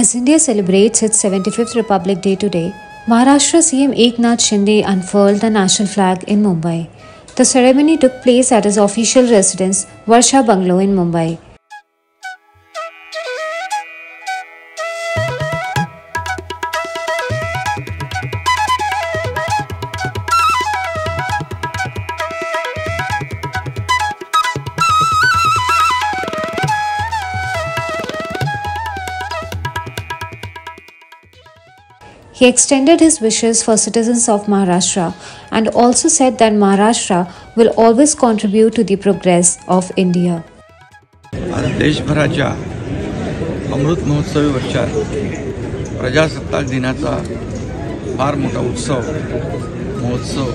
As India celebrates its 75th Republic Day today, Maharashtra CM Eknath Shinde unfurled the national flag in Mumbai. The ceremony took place at his official residence, Varsha Bungalow in Mumbai. He extended his wishes for citizens of Maharashtra and also said that Maharashtra will always contribute to the progress of India. आज देशभराच्या अमृत महोत्सवी वर्षात प्रजासत्ताक दिनाचा फार मोठा महोत्सव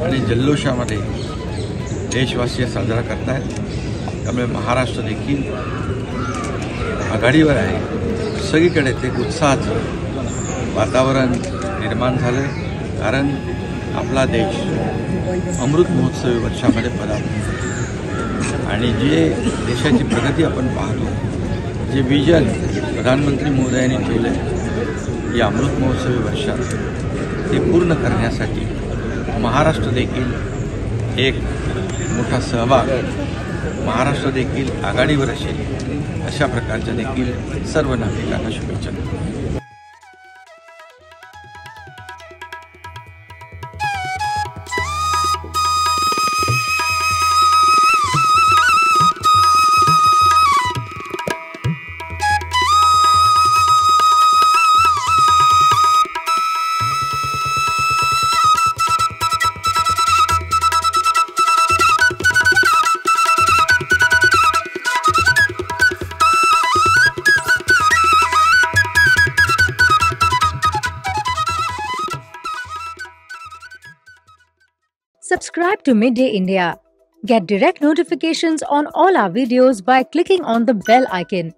आणि जल्लोषामध्ये देशवासीय साजरा करतायत। त्यामुळे महाराष्ट्र देखील आघाडीवर आहे। सगळीकडे ते उत्साहाचं वातावरण निर्माण झाले, कारण आपला देश अमृत महोत्सवी वर्षामध्ये पदार्पण आणि जे देशाची प्रगती आपण पाहतो, जे विजन प्रधानमंत्री मोदयांनी ठेवले या अमृत महोत्सवी वर्षात ते पूर्ण करण्यासाठी महाराष्ट्र देखील एक मोठा सहभाग, महाराष्ट्र देखील आघाडीवर असेल अशा प्रकारच्या देखील सर्व नागरिकांना शुभेच्छा देतो। Subscribe to Midday India. Get direct notifications on all our videos by clicking on the bell icon.